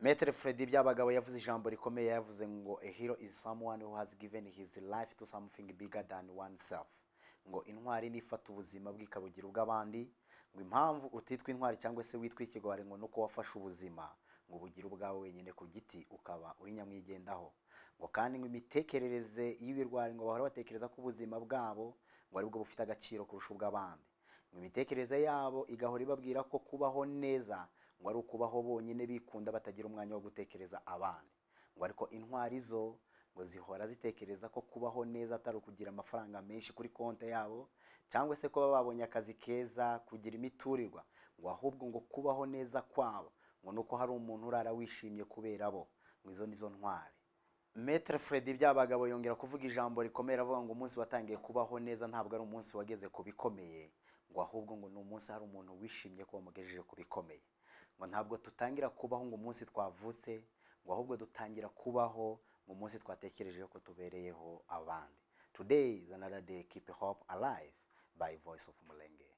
Maître Freddy Byabagabo yavuze ijambo rikomeye, yavuze ngo a hero is someone who has given his life to something bigger than oneself. Ngo intwari nifata ubuzima bw'ikabugira ubw'abandi, ngo impamvu utitwa intwari cyangwa se witwa ikigwari ngo nuko wafashe ubuzima ngo bugira ubwawe wenyine ku giti ukaba uri nyamwigendaho. Ngo kandi ngo imitekerereze y'ibirwari ngo bahora batekereza ko ubuzima bwabo ngo aribwo bufite agaciro kurusha ubw'abandi. Ngo imitekerereze yabo igahora ibabwira ko kubaho neza ngo ari ukubaho bonyine bikunda batagira umwanya wo gutekereza abandi. Ngo ariko intwari zo ngo zihora zitekereza ko kubaho neza atari ukugira amafaranga menshi kuri konti yabo cyangwa se kuba babonye akazi keza, kugira imiturirwa, ngo ahubwo ngo kubaho neza kwabo ngo nuko hari umuntu urara wishimye kubera bo. Ngo izo nizo ntwari. Maître Freddy Byabagabo yongera kuvuga ijambo rikomera avuga ngo umunsi watangiye kubaho neza ntabwo ari umunsi wageze ku bikomeye, ngo ahubwo ngo ni umunsi hari umuntu wishimye ko wamugejeje ku bikomeye. Ngo ntabwo tutangira kubaho ngo umunsi twavutse, ngo ahubwo dutangira kubaho ngo umunsi twatekereje ko tubereyeho abandi. Today is another day. Keep hope alive by Voice of Mulenge.